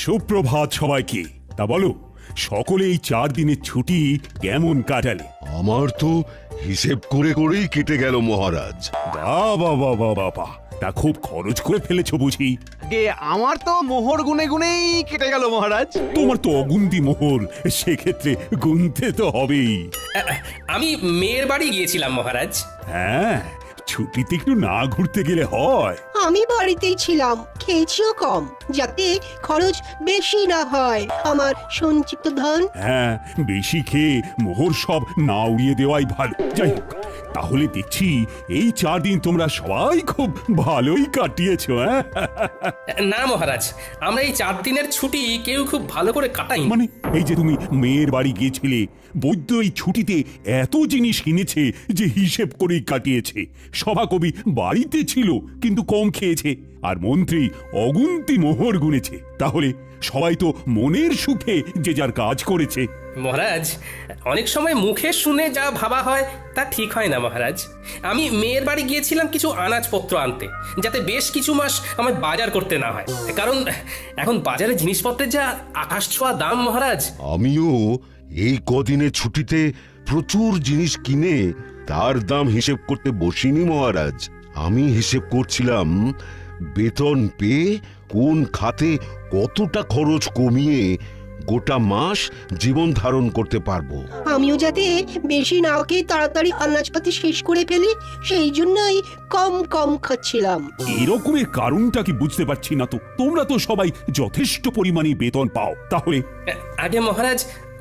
সুপ্রভাত সবাইকে। তা বলো, সকলে এই 4 দিনের ছুটি কেমন কাটালে? আমার তো হিসেব করে করেই কেটে গেল মহারাজ। বাবা বাবা বাবা, তা খুব খরচ করে ফেলেছো বুঝি? আমার তো মোহর গুনে গুনেই কেটে গেল মহারাজ। তোমার তো অগুন্তি মোহর, সেক্ষেত্রে গুনতে তো হবেই। আমি মেয়ের বাড়ি গিয়েছিলাম মহারাজ। হ্যাঁ, ছুটিতে একটু না ঘুরতে গেলে হয়? আমি বাড়িতেই ছিলাম, খেয়েছিও কম, যাতে খরচ বেশি না হয় আমার সঞ্চিত ধন। হ্যাঁ, বেশি খেয়ে মোহর সব না উড়িয়ে দেওয়াই ভালো। যাই হোক, তাহলে দেখছি এই 4 দিন তোমরা সবাই খুব ভালোই কাটিয়েছো। হ্যাঁ, না মহারাজ, আমরা এই 4 দিনের ছুটি কেউ খুব ভালো করে কাটাই। মানে এই যে তুমি মেয়ের বাড়ি গিয়েছিলে, বৈদ্য এই ছুটিতে এত জিনিস কিনেছে যে হিসেব করেই কাটিয়েছে। সভাকবি বাড়িতে ছিল কিন্তু কম খেয়েছে, আর মন্ত্রী অগুন্তি মোহর গুনেছে। তাহলে সবাই তো মনের সুখে যে যার কাজ করেছে। মহারাজ, অনেক সময় মুখে শুনে যা ভাবা হয় তা ঠিক হয় না মহারাজ। আমি মেয়ের বাড়ি গিয়েছিলাম কিছু আনাজপত্র আনতে, যাতে বেশ কিছু মাস আমার বাজার করতে না হয়। কারণ এখন বাজারে জিনিসপত্রের যা আকাশ ছোঁয়া দাম মহারাজ। আমিও এই কদিনের ছুটিতে প্রচুর জিনিস কিনে তার দাম হিসেব করতে বসিনি মহারাজ। আমি হিসেব করছিলাম বেতন পেয়ে কোন খাতে কতটা খরচ কমিয়ে গোটা মাস জীবন ধারণ করতে পারবো। আমিও যাতে বেশি না খেয়ে তাড়াতাড়ি আনাজপাতি শেষ করে ফেলি, সেই জন্যই কম কম খাচ্ছিলাম। এরকমের কারণটা কি বুঝতে পারছি না তো। তোমরা তো সবাই যথেষ্ট পরিমাণে বেতন পাও, তাহলে? আগে মহারাজ,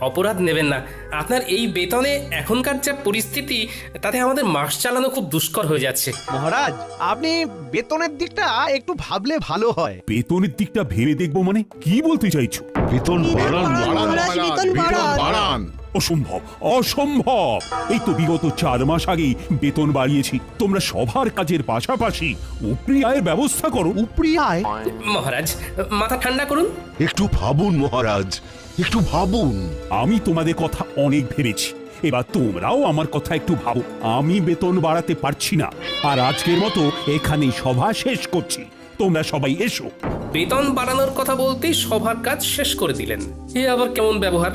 অপরাধ নেবেন না। আপনার এই বেতনে এখনকার যা পরিস্থিতি, তাতে আমাদের মাস চালানো খুব দুষ্কর হয়ে যাচ্ছে। মহারাজ, আপনি বেতনের দিকটা একটু ভাবলে ভালো হয়। বেতনের দিকটা ভেবে দেখবো মানে কি বলতে চাইছো? বেতন বাড়ান মহারাজ, বেতন বাড়ান। অসম্ভব, অসম্ভব। এই তো বিগত 4 মাস আগেই বেতন বাড়িয়েছি। তোমরা সবার কাজের পাশাপাশি উপরি আয়ের ব্যবস্থা করো। উপরি আয়? মহারাজ, মাথা ঠান্ডা করুন। একটু ভাবুন মহারাজ, একটু ভাবুন। আমি তোমাদের কথা অনেক ভেবেছি, এবার তোমরাও আমার কথা একটু ভাবো। আমি বেতন বাড়াতে পারছি না, আর আজকের মতো এখানেই সভা শেষ করছি। তোমরা সবাই এসো। বেতন বাড়ানোর কথা বলতেই সভার কাজ শেষ করে দিলেন। এ আবার কেমন ব্যবহার?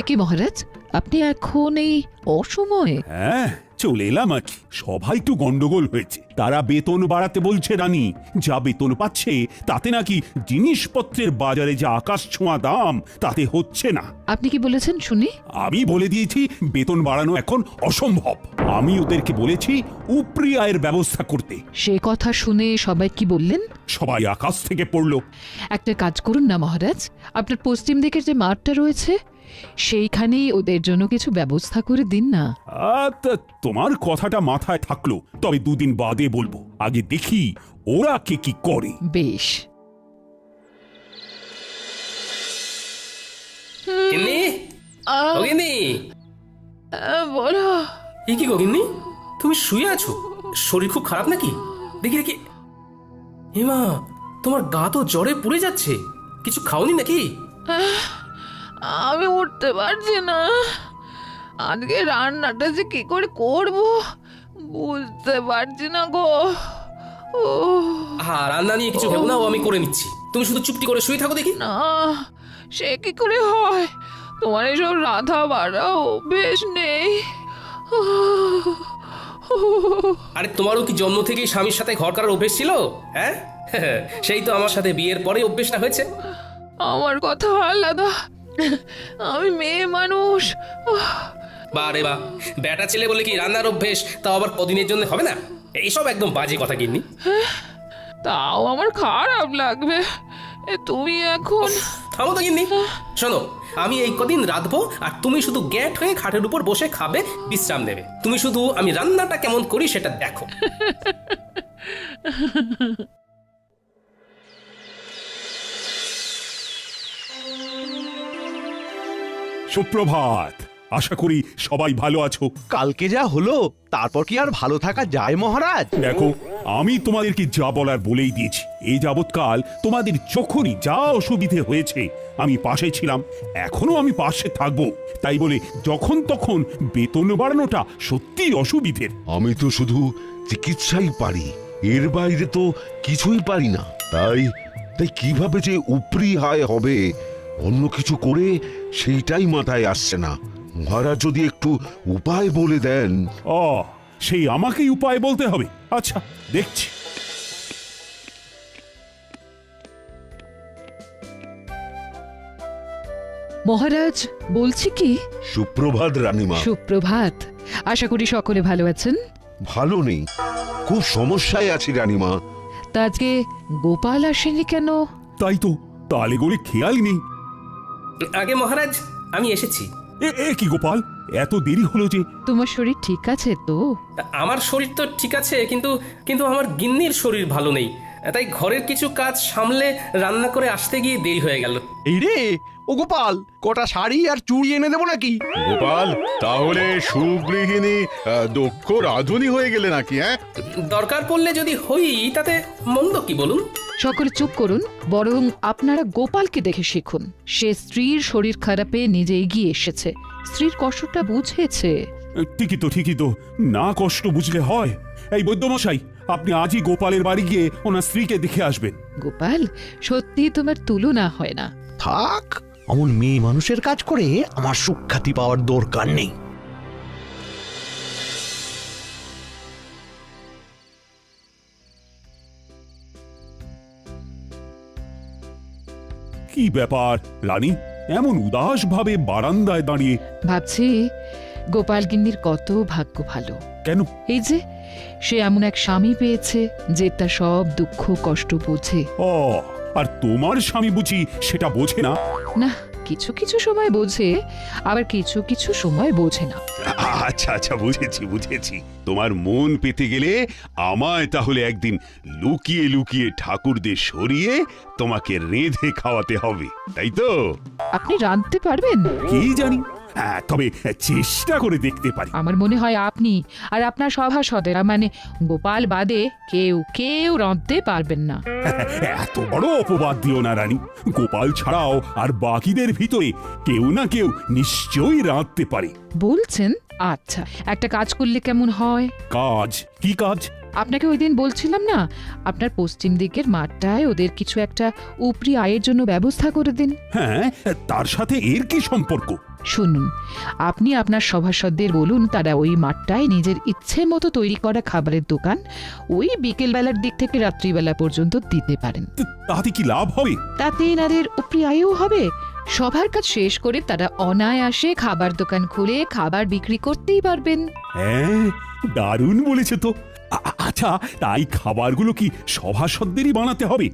কি মহারাজ, আপনি এখন এই অসময়ে? হ্যাঁ, চলে এলাম আর কি। সবাই একটু গন্ডগোল হয়েছে। তারা বেতন বাড়াতে বলছে রানী। যা বেতন পাচ্ছে তাতে নাকি জিনিসপত্রের বাজারে যা আকাশ ছোঁয়া দাম, তাতে হচ্ছে না। আপনি কি বলেছেন শুনি? আমি বলে দিয়েছি বেতন বাড়ানো এখন অসম্ভব। আমি ওদেরকে বলেছি উপরি আয়ের ব্যবস্থা করতে। সে কথা শুনে সবাই কি বললেন? সবাই আকাশ থেকে পড়লো। একটা কাজ করুন না মহারাজ, আপনার পশ্চিম দিকের যে মাঠটা রয়েছে সেইখানেই ওদের জন্য কিছু ব্যবস্থা করে দিন না। তোমার কথাটা মাথায় থাকলো, তবে 2 দিন বাদে বলবো। আগে দেখি ওরা কে কি করে। বেশ। গিন্নি, ও গিন্নি। বলো। এ কি গো গিন্নি, তুমি শুয়ে আছো? শরীর খুব খারাপ নাকি? দেখি দেখি। হেমা, তোমার গা তো জ্বরে পুড়ে যাচ্ছে। কিছু খাওনি নাকি? আমি উঠতে পারছি না। আজকে রান্নাটা যে কি করে করব বুঝতে পারছি না গো। হ্যাঁ, রান্না নিয়ে কিছু ভেবো না, ও আমি করে নিচ্ছি। তুমি শুধু চুপটি করে শুয়ে থাকো দেখি। না, সে কি করে হয়? তোমার এসব রাধা বাড়া অভ্যেস নেই। আরে তোমারও কি জন্ম থেকেই স্বামীর সাথে ঘর করার অভ্যেস ছিল? হ্যাঁ, সেই তো আমার সাথে বিয়ের পরে অভ্যেসটা হয়েছে। আমার কথা আলাদা, আমি মেয়ে মানুষ। বা রে বা, বেটা ছেলে বলে কি রান্নার অভ্যেস তা আবার কদিনের জন্য হবে না? এইসব একদম বাজে কথা গিন্নি। তাও আমার খারাপ লাগবে। তুমি এখন থামো তো গিন্নি। শোনো, আমি এই কদিন রাঁধবো, আর তুমি শুধু গ্যাট হয়ে খাটের উপর বসে খাবে, বিশ্রাম নেবে। তুমি শুধু আমি রান্নাটা কেমন করি সেটা দেখো। সুপ্রভাত। আশা করি সবাই ভালো আছো। কালকে যা হলো তারপর কি আর ভালো থাকা যায় মহারাজ? দেখো, আমি তোমাদেরকে যা বলার বলেই দিয়েছি। এই যাবৎকাল তোমাদের যখনই যা অসুবিধে হয়েছে আমি পাশে ছিলাম, এখনো আমি পাশে থাকবো। তাই বলে যখন তখন বেতন বাড়ানোটা সত্যিই অসুবিধের। আমি তো শুধু চিকিৎসাই পারি, এর বাইরে তো কিছুই পারি না। তাই তাই কিভাবে যে উপরি আয় হবে অন্য কিছু করে সেইটাই মাথায় আসছে না। মহারাজ যদি একটু উপায় বলে দেন। সেই আমাকেই উপায় বলতে হবে? আচ্ছা, দেখছি। মহারাজ, বলছি কি, সুপ্রভাত রানীমা। সুপ্রভাত। আশা করি সকলে ভালো আছেন। ভালো নেই, খুব সমস্যায় আছি রানীমা। তা আজকে গোপাল আসেনি কেন? তাই তো, তালে গলে খেয়ালই নেই। আগে মহারাজ, আমি এসেছি। এ কি গোপাল, এত দেরি হলো যে? তোমার শরীর ঠিক আছে তো? আমার শরীর তো ঠিক আছে, কিন্তু কিন্তু আমার গিন্নির শরীর ভালো নেই। তাই ঘরের কিছু কাজ সামলে রান্না করে আসতে গিয়ে দেরি হয়ে গেল। এই রে, ও গোপাল, কটা শাড়ি আর চুড়ি এনে দেবো নাকি? গোপাল, তাহলে সুগৃহিণী দক্ষ রাধুনী হয়ে গেলে নাকি? দরকার পড়লে যদি হই তাতে মন্দ কি বলুন? সকলে চুপ করুন, বরং আপনারা গোপালকে দেখে শিখুন। সে স্ত্রীর শরীর খারাপে নিজে এগিয়ে এসেছে, স্ত্রীর কষ্টটা বুঝেছে। ঠিকই তো, না কষ্ট বুঝলে হয়। এই বৈদ্যমশাই, আপনি আজই গোপালের বাড়ি গিয়ে ওনার স্ত্রীকে দেখে আসবেন। গোপাল, সত্যি তোমার তুলনা হয় না। থাক, অমন মেয়ে মানুষের কাজ করে আমার সুখ্যাতি পাওয়ার দরকার নেই। কি ব্যাপার রানী, এমন উদাস ভাবে বারান্দায় দাঁড়িয়ে? ভাবছি গোপাল গিন্নির কত ভাগ্য ভালো। কেন? এই যে সে এমন এক স্বামী পেয়েছে যে তার সব দুঃখ কষ্ট বোঝে। আর তোমার স্বামী বুঝি সেটা বোঝে না? না, কিছু কিছু সময় বোঝে, আবার কিছু কিছু সময় বোঝে না। আচ্ছা, বুঝেছি। তোমার মন পেতে গেলে আমায় তাহলে একদিন লুকিয়ে লুকিয়ে ঠাকুরদের সরিয়ে তোমাকে রেঁধে খাওয়াতে হবে, তাই তো? আপনি রাঁধতে পারবেন? কি জানি, তবে চেষ্টা করে দেখতে পারি। আমার মনে হয় আপনি আর আপনার সভাসদেরা, মানে গোপাল বাদে কেউ রাঁধতে পারবেন না। এত বড় অপবাদ দিও না রানী। গোপাল ছাড়াও আর বাকিদের ভিতরে কেউ না কেউ নিশ্চয়ই রাঁধতে পারে। বলছেন? আচ্ছা, একটা কাজ করলে কেমন হয়? কাজ? কি কাজ? আপনাকে ওই দিন বলছিলাম না, আপনার পশ্চিম দিকের মাঠটায় ওদের কিছু একটা উপরি আয়ের জন্য ব্যবস্থা করে দিন। হ্যাঁ, তার সাথে এর কি সম্পর্ক? শুনুন, আপনি আপনার সভাসদদের বলুন তারা ওই মাঠটায় নিজের ইচ্ছে মতো তৈরি করা খাবারের দোকান ওই বিকেলবেলার দিক থেকে রাত্রিবেলা পর্যন্ত দিতে পারেন। তাতে কি লাভ হবে? তাতে এনাদের উপরি আয়ও হবে। সবার কাজ শেষ করে তারা অনায়াসে খাবার দোকান খুলে খাবার বিক্রি করতেই পারবেন। হ্যাঁ, দারুণ বলেছে তো। আচ্ছা, তাই খাবারগুলো কি সভাসদেরই বানাতে হবে?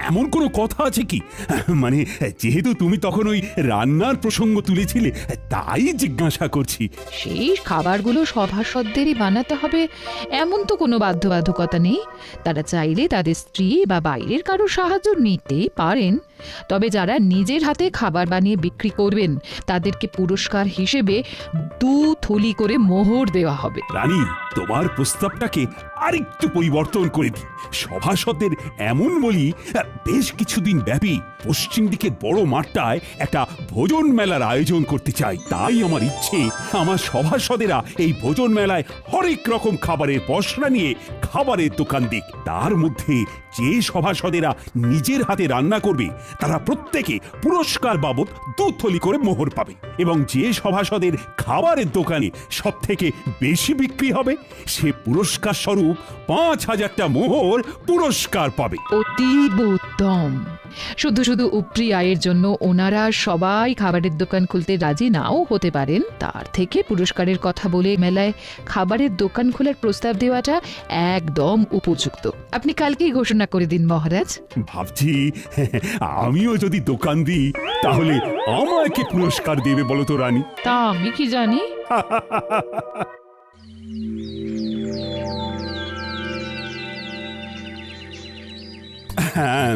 এমন কোনো কথা আছে কি? মানে, যেহেতু তুমি তখন ওই রান্নার প্রসঙ্গ তুলেছিলে, তাই জিজ্ঞাসা করছি। সেই খাবারগুলো সভাসদেরই বানাতে হবে এমন তো কোনো বাধ্যবাধকতা নেই। তারা চাইলে তাদের স্ত্রী বা বাইরের কারো সাহায্য নিতেই পারেন। তবে যারা নিজের হাতে খাবার বানিয়ে বিক্রি করবেন তাদেরকে পুরস্কার হিসেবে 2 থলি করে মোহর দেওয়া হবে। রানী, তোমার প্রস্তাবটাকে আরেকটু পরিবর্তন করে দিই। সভাসদের এমন বলি, বেশ কিছুদিন ব্যাপী পশ্চিম দিকের বড় মাঠটায় একটা ভোজন মেলার আয়োজন করতে চাই। তাই আমার ইচ্ছে, আমার সভাসদেরা এই ভোজন মেলায় হরেক রকম খাবারের পসরা নিয়ে খাবারের দোকান দিক। তার মধ্যে যে সভাসদেরা নিজের হাতে রান্না করবে তারা প্রত্যেকে পুরস্কার বাবদ 2 থলি করে মোহর পাবে, এবং যে সভাসদের খাবারের দোকানে সব থেকে বেশি বিক্রি হবে সে পুরস্কার স্বরূপ 5000টা মোহর পুরস্কার পাবে। অতীব উত্তম। শুধু শুধু উপরি আয়ের জন্য ওনারা সবাই খাবারের দোকান খুলতে রাজি নাও হতে পারেন, তার থেকে পুরস্কারের কথা বলে মেলায় খাবারের দোকান খোলার প্রস্তাব দেওয়াটা একদম উপযুক্ত। আপনি কালকেই ঘোষণা করে দিন মহারাজ। ভাবছি আমিও যদি দোকান দিই তাহলে আমায় কি পুরস্কার দেবে বলো তো রানী? তা আমি কি জানি। হ্যাঁ,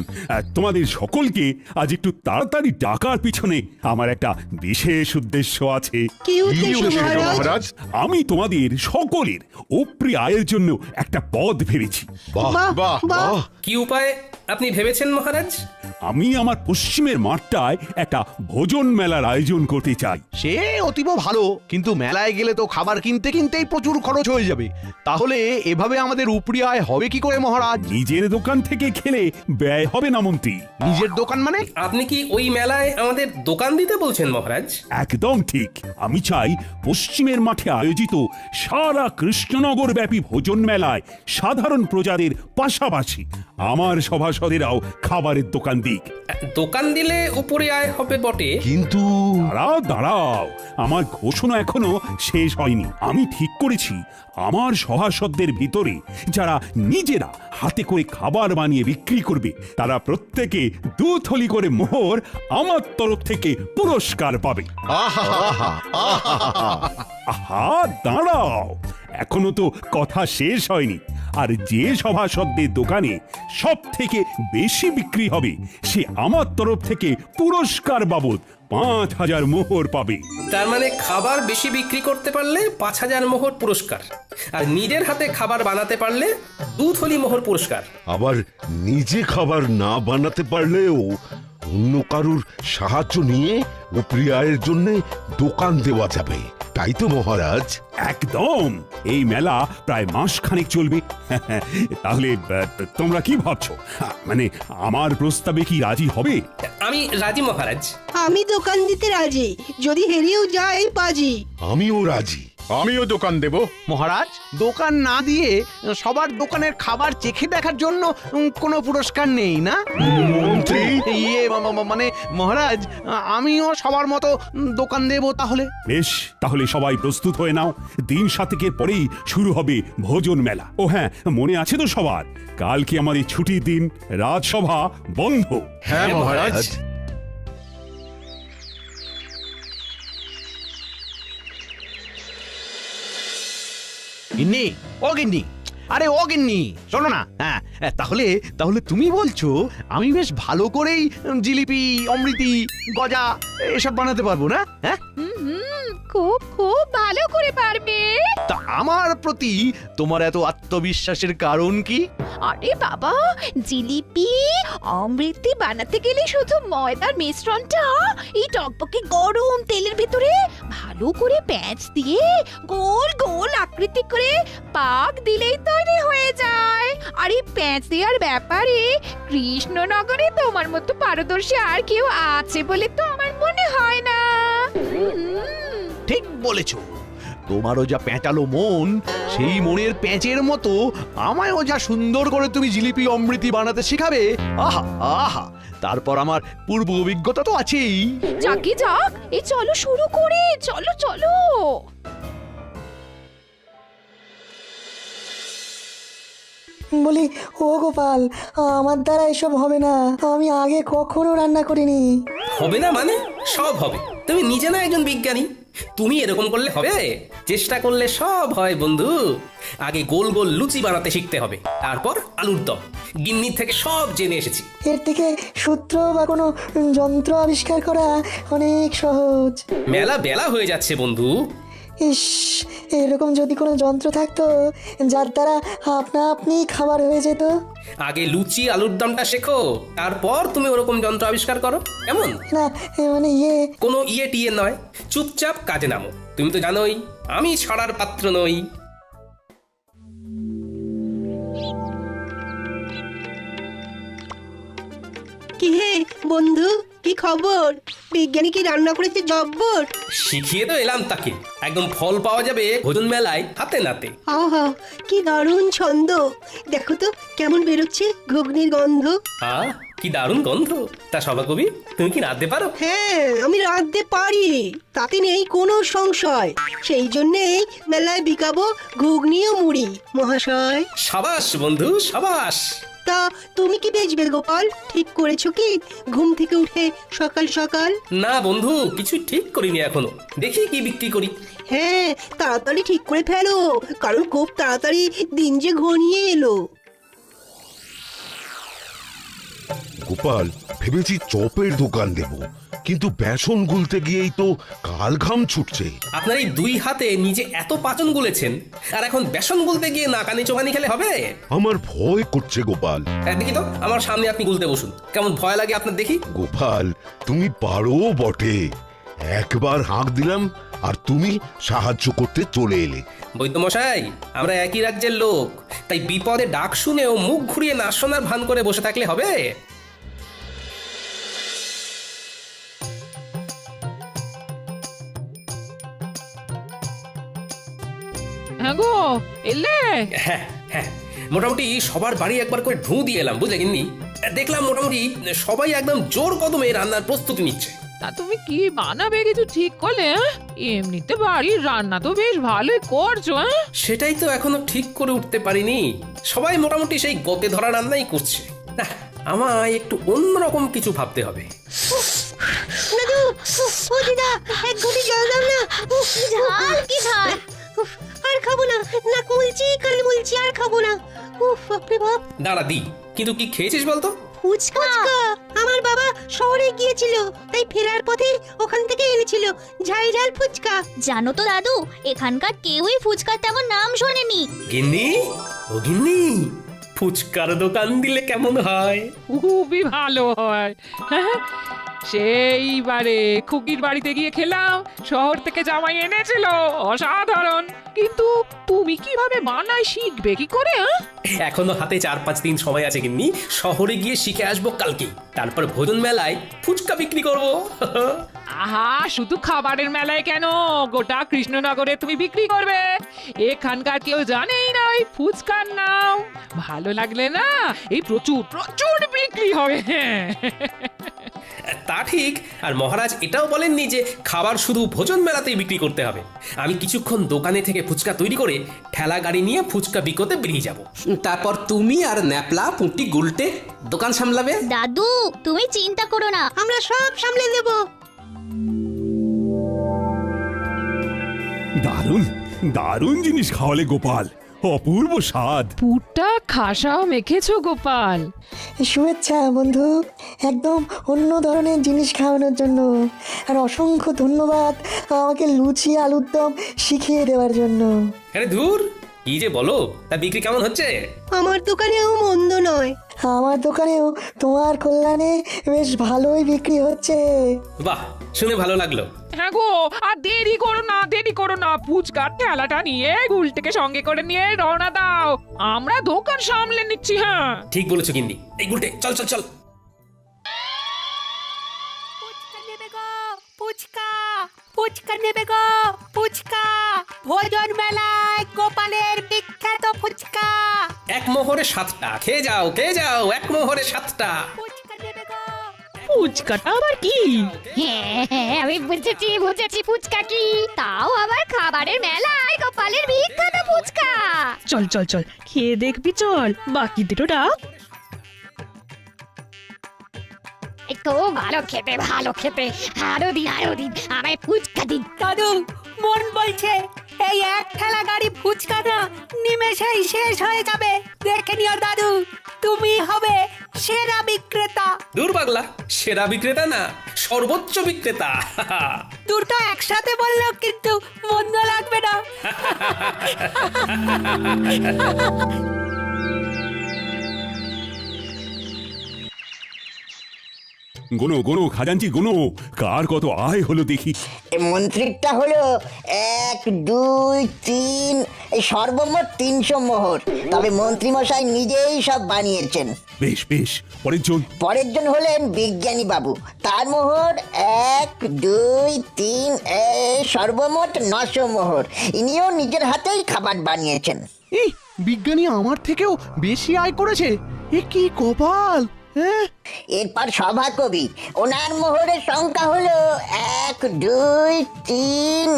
তোমাদের সকলকে আজ একটু তাড়াতাড়ি ডাকার পিছনে আমার একটা বিশেষ উদ্দেশ্য আছে। কি উদ্দেশ্য মহারাজ? মহারাজ আমি তোমাদের সকলের উপরি আয়ের জন্য একটা পদ ভেবেছি। বাহ বাহ বাহ, বাহ কি উপায় আপনি ভেবেছেন মহারাজ? আমি আমার পশ্চিমের মাঠটায় একটা ভোজন মেলার আয়োজন করতে চাই। সে অতীব ভালো, কিন্তু মেলায় গেলে তো খাবার কিনতে কিনতেই প্রচুর খরচ হয়ে যাবে। তাহলে এভাবে আমাদের উপরি আয় হবে কি করে মহারাজ? নিজের দোকান থেকে খেলে ব্যয় হবে না মন্ত্রী। নিজের দোকান মানে? আপনি কি ওই মেলায় আমাদের দোকান দিতে বলছেন মহারাজ? একদম ঠিক। আমি চাই পশ্চিমের মাঠে আয়োজিত সারা কৃষ্ণনগর ব্যাপী ভোজন মেলায় সাধারণ প্রজাদের পাশাপাশি আমার সভাসদেরাও খাবারের দোকান দিক। দোকান দিলে উপরে আয় হবে বটে, কিন্তু দাঁড়াও দাঁড়াও, আমার ঘোষণা এখনো শেষ হয়নি। আমি ঠিক করেছি আমার সভাসদদের ভিতরে যারা নিজেরা হাতে করে খাবার বানিয়ে বিক্রি করবে তারা প্রত্যেকে 2 থলি করে মোহর আমার তরফ থেকে পুরস্কার পাবে। আহা দাঁড়াও, এখনো তো কথা শেষ হয়নি। আর যে সভাসদদের দোকানে সব থেকে বেশি বিক্রি হবে সে আমার তরফ থেকে পুরস্কার বাবদ 5,000 মোহর পাবে। তার মানে খাবার বেশি বিক্রি করতে পারলে 5,000 মোহর পুরস্কার, আর নিজের হাতে খাবার বানাতে পারলে 2 থলি মোহর পুরস্কার। আবার নিজে খাবার না বানাতে পারলেও অন্য কারুর সাহায্য নিয়ে উপরি আয়ের জন্য দোকান দেওয়া যাবে, তাই তো মহারাজ? একদম। এই মেলা প্রায় মাসখানেক চলবে। তাহলে তোমরা কি ভাবছো? মানে আমার প্রস্তাবে কি রাজি হবে? আমি রাজি মহারাজ। আমি দোকান দিতে রাজি, যদি হেরেও যাই বাজি। আমিও রাজি। আমিও দোকান দেব। মহারাজ, দোকান না দিয়ে সবার দোকানের খাবার চেখে দেখার জন্য কোনো পুরস্কার নেই না? মন্ত্রী ইয়ে মানে মহারাজ, আমিও সবার মতো দোকান দেব তাহলে। বেশ, তাহলে সবাই প্রস্তুত হয়ে নাও। দিন 7 পরেই শুরু হবে ভোজন মেলা। ও হ্যাঁ, মনে আছে তো সবার, কালকে আমাদের ছুটির দিন, রাজসভা বন্ধ। হ্যাঁ মহারাজ। গিন্নি, ও গিন্নি, আরে ও গিন্নি, শোনো না। হ্যাঁ, তাহলে তাহলে তুমি বলছো আমি বেশ ভালো করেই জিলিপি, অমৃতি, গজা এসব বানাতে পারবো না? হ্যাঁ, খুব খুব ভালো করে পারবে। তা আমার প্রতি তোমার এত আত্মবিশ্বাসের কারণ কি? আরে বাবা, জিলিপি অমৃতি বানাতে গেলে শুধু ময়দার মিশ্রণটা এই টকবকে গরম তেলের ভিতরে ভালো করে প্যাঁচ দিয়ে গোল গোল আকৃতি করে পাক দিলেই তৈরি হয়ে যায়। আর এই প্যাঁচ দেওয়ার ব্যাপারে কৃষ্ণনগরে তোমার মতো পারদর্শী আর কেউ আছে বলে তো আমার মনে হয় না। ঠিক বলেছো। তোমারও যা প্যাঁচালো মন, সেই মনের প্যাঁচের মতো আমায়ও যা সুন্দর করে তুমি জিলিপি অমৃতি বানাতে শেখাবে, আহা আহা, তারপর আমার পূর্ব অভিজ্ঞতা তো আছেই। যাকে যাক, এই চলো শুরু করে, চলো চলো। বলি, ও গোপাল, আমার দ্বারা এসব হবে না। আমি আগে কখনো রান্না করিনি। হবে না মানে? সব হবে। তুমি নিজে না একজন বিজ্ঞানী, তুমি এরকম করলে হবে? চেষ্টা করলে সব হয় বন্ধু। আগে গোল গোল লুচি বানাতে শিখতে হবে, তারপর আলুর দম। গিন্নির থেকে সব জেনে এসেছি। এর থেকে সূত্র বা কোনো যন্ত্র আবিষ্কার করা অনেক সহজ। মেলা বেলা হয়ে যাচ্ছে বন্ধু। ইস, এরকম যদি কোনো যন্ত্র থাকতো যার দ্বারা আপনা আপনি খাবার হয়ে যেত। আগে লুচি আলুর দমটা শেখো, তারপর তুমি ওরকম যন্ত্র আবিষ্কার করো, কেমন? না, মানে কোনো ইয়ে টিয়ে নয়, চুপচাপ কাজে নামো। তুমি তো জানোই আমি ছড়ার পাত্র নই। কি হে বন্ধু, কি খবর? বিজ্ঞানী কি রান্না করেছে জব্বর? শিখিয়ে তো এলাম তাকে, একদম ফল পাওয়া যাবে ভোজন মেলায় হাতে নাতে। আহা, কি দারুণ ছন্দ! দেখো তো কেমন বেরোচ্ছে ঘুগনির গন্ধ। কি দারুণ গন্ধ! তা সভাকবি, তুমি কি রাঁধতে পারো? হ্যাঁ, আমি রাঁধতে পারি, তাতে নেই কোনো সংশয়। সেই জন্যেই মেলায় বিকাবো ঘুগনি ও মুড়ি মহাশয়। সাবাস বন্ধু, সাবাস। তা তুমি কি বেচবে গোপাল? ঠিক করেছো কি ঘুম থেকে উঠে সকাল সকাল? না বন্ধু, কিছু ঠিক করিনি এখনো, দেখি কি বিক্রি করি। হ্যাঁ, তাড়াতাড়ি ঠিক করে ফেলো, কারণ খুব তাড়াতাড়ি দিন যে ঘনিয়ে এলো। গোপাল, ভেবেছি চপের দোকান দেব, কিন্তু বেসন গুলতে গিয়েই তো কাল ঘাম ছুটছে। আপনার এই দুই হাতে নিজে এত পাচন গুলেছেন, আর এখন বেসন গুলতে গিয়ে নাকানি চোখানি খেলে হবে? আমার ভয় করছে গোপাল। দেখি তো, আমার সামনে আপনি গুলতে বসুন, কেমন ভয় লাগে আপনার দেখি। গোপাল, তুমি পারো বটে। একবার হাঁক দিলাম আর তুমি সাহায্য করতে চলে এলে। বৈদ্যমশাই, আমরা একই রাজ্যের লোক, তাই বিপদে ডাক শুনেও মুখ ঘুরিয়ে না শোনার ভান করে বসে থাকলে হবে? হ্যাঁ গো, এলে? হ্যাঁ হ্যাঁ, মোটামুটি সবার বাড়ি একবার করে ঢু দিয়ে এলাম, বুঝলে গিন্নি। দেখলাম মোটামুটি সবাই একদম জোর কদমে রান্নার প্রস্তুতি নিচ্ছে। তা তুমি কি বানাবে কিছু ঠিক করলে? এমনিতে বাড়ির রান্না তো বেশ ভালোই করছো। সেটাই তো এখনো ঠিক করে উঠতে পারিনি। সবাই মোটামুটি সেই গতে ধরা রান্নাই করছে। না, আমায় একটু অন্যরকম কিছু ভাবতে হবে। দাদু, ও দিদা, এক ঘটি জল দাও না। ঝাল কি ঝাল! আর খাবো না, না কুলছি কাল মুলছি, আর খাবো না। উফ, বাপরে বাপ। দাঁড়া দি, কিন্তু কি খেয়েছিস বলতো? ফুচকা। আমার বাবা শহরে গিয়েছিল, তাই ফেরার পথে ওখান থেকে এনেছিল ঝাল ঝাল ফুচকা। জানো তো দাদু, এখানকার কেউই ফুচকার তেমন নাম শোনেনি। গিন্নি, ও গিন্নি, ফুচকার দোকান দিলে কেমন হয়? খুবই ভালো হয়। হ্যাঁ, সেইবারে খুকির বাড়িতে গিয়ে খেলাম, শহর থেকে জামাই এনেছিল, অসাধারণ। কিন্তু তুমি কিভাবে বানাই শিখবে কি করে? এখনো হাতে 4-5 দিন সময় আছে গিন্নি। শহরে গিয়ে শিখে আসবো কালকে, তারপর ভোজন মেলায় ফুচকা বিক্রি করবো। আহা, শুধু খাবারের মেলায় কেন, গোটা কৃষ্ণনগরে তুমি বিক্রি করবে। এখানকার কেউ জানেই না ওই ফুচকার নাম। ভালো লাগলে না, এই প্রচুর প্রচুর বিক্রি হবে। তা ঠিক, আর মহারাজ এটাও বলেননি যে খাবার শুধু ভোজন মেলাতেই বিক্রি করতে হবে। আমি কিছুক্ষণ দোকানে থেকে ফুচকা তৈরি করে ঠেলা গাড়ি নিয়ে ফুচকা বিকোতে বেরিয়ে যাব। তারপর তুমি আর ন্যাপলা পুঁটি গুলটে দোকান সামলাবে। দাদু, তুমি চিন্তা করো না, আমরা সব সামলে দেব। দারুণ দারুণ জিনিস খাওয়ালে গোপাল, অপূর্ব স্বাদ। পুরটা খাসাও মেখেছো গোপাল। শুভেচ্ছা বন্ধু, একদম অন্য ধরনের জিনিস খাওয়ানোর জন্য। আর অসংখ্য ধন্যবাদ আমাকে লুচি আলুর দম শিখিয়ে দেওয়ার জন্য। আরে ধুর, কি যে বলো, তা বিক্রি কেমন হচ্ছে? আমার দোকানেও মন্দ নয়। আমার দোকানেও তোমার কল্যাণে বেশ ভালোই বিক্রি হচ্ছে। বাহ, শুনে ভালো লাগলো। হ্যাঁ গো, আর দেরি করো না, দেরি করো না, ফুচকার ঠেলাটা নিয়ে গুলটিকে সঙ্গে করে নিয়ে রওনা দাও, আমরা দোকান সামলে নিচ্ছি। হ্যাঁ, ঠিক বলেছো গিন্নি। এই গুলটে, চল চল চল। ফুচকা, ফুচকা নেবে গো, ফুচকা। ভোজন মেলায় গোপালের বিখ্যাত ফুচকা। এক মোহরে 7টা, খেয়ে যাও খেয়ে যাও, এক মোহরে 7টা। ফুচকাটা আবার কি? হ্যাঁ হ্যাঁ, আমি বুঝেছি বুঝেছি, ফুচকা কি, তাও আবার খাবারের মেলায় গোপালের বিখ্যাত ফুচকা। চল চল চল, খেয়ে দেখবি, চল বাকিদেরও ডাক। খুব ভালো খেতে, ভালো খেতে, আরো দিন আরো দিন, আমায় ফুচকা দিন। দাদু, মন বলছে এই এক ঠেলা গাড়ি ফুচকা না নিমেষেই শেষ হয়ে যাবে। দেখে নিও দাদু, তুমি হবে সেরা বিক্রেতা। দূর পাগলা, সেরা বিক্রেতা না, সর্বোচ্চ বিক্রেতা। দুটো একসাথে বললেও কিন্তু মন্দ লাগবে না। গোনো গোনো খাজাঞ্চি গোনো, কার কত আয় হলো দেখি। মন্ত্রীরটা হলো 1, 2, 3, এই সর্বমোট 300 মোহর। তবে মন্ত্রী মশাই নিজেই সব বানিয়েছেন। বেশ বেশ, পরের জন। পরের জন হলেন বিজ্ঞানী বাবু, তার মোহর 1, 2, 3, সর্বমোট 900 মোহর। ইনিও নিজের হাতেই খাবার বানিয়েছেন। এই বিজ্ঞানী আমার থেকেও বেশি আয় করেছে, এ কি কপাল। এরপর সভাকবি, ওনার মোহরের সংখ্যা হলো 1, 2, 3,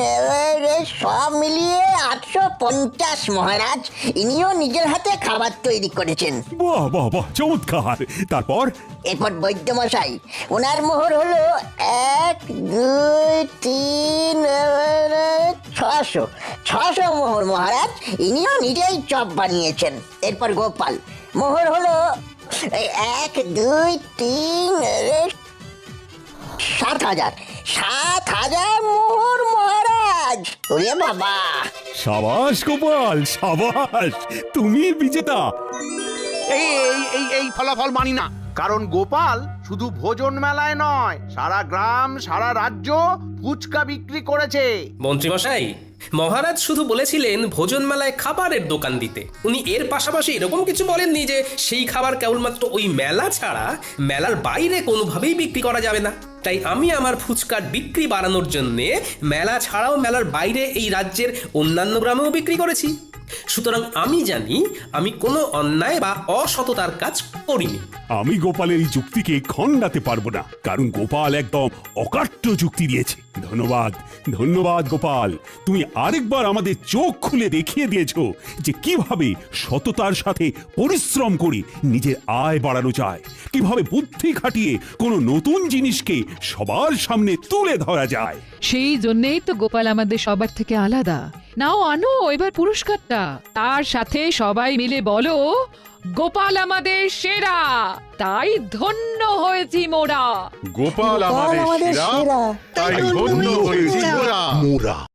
সব মিলিয়ে 850 মহারাজ। ইনিও নিজের হাতে খাবার তৈরি করেছেন। বাহ বাহ বাহ, চমৎকার। তারপর এরপর বৈদ্যমশাই, ওনার মোহর হলো 1, 2, 3, 600 মোহর মহারাজ। ইনিও নিজেই চপ বানিয়েছেন। এরপর গোপাল, মোহর হলো এই 1 2 3 7,000 7,000 মোহর মহারাজ। ওরে বাবা! সাবাস গোপাল সাবাস, তুমি বিজেতা। এই এই এই এই ফলাফল মানি না, কারণ গোপাল শুধু ভোজন মেলায় নয়, সারা গ্রাম সারা রাজ্য ফুচকা বিক্রি করেছে। মন্ত্রীমশাই, মহারাজ শুধু বলেছিলেন ভোজন মেলায় খাবারের দোকান দিতে। উনি এর পাশাপাশি এরকম কিছু বলেননি যে সেই খাবার কেবলমাত্র ওই মেলা ছাড়া মেলার বাইরে কোনোভাবেই বিক্রি করা যাবে না। তাই আমি আমার ফুচকার বিক্রি বাড়ানোর জন্য মেলা ছাড়াও মেলার বাইরে এই রাজ্যের অন্যান্য গ্রামেও বিক্রি করেছি। সুতরাং আমি জানি আমি কোনো অন্যায় বা অসততার কাজ করিনি। আমি গোপালের এই যুক্তিকে খণ্ডাতে পারবো না, কারণ গোপাল একদম অকাট্য যুক্তি দিয়েছে। ধন্যবাদ ধন্যবাদ গোপাল, তুমি আরেকবার আমাদের চোখ খুলে দেখিয়ে দিয়েছো যে কিভাবে সততার সাথে পরিশ্রম করে নিজের আয় বাড়ানো যায়, কিভাবে বুদ্ধি খাটিয়ে কোনো নতুন জিনিসকে সবার সামনে তুলে ধরা যায়। সেই জন্যেই তো গোপাল আমাদের সবার থেকে আলাদা। নাও আনো এবার পুরস্কারটা, তার সাথে সবাই মিলে বলো গোপাল আমাদের সেরা, তাই ধন্য হয়েছি মোরা। গোপাল আমাদের সেরা, তাই ধন্য হয়েছি মোরা।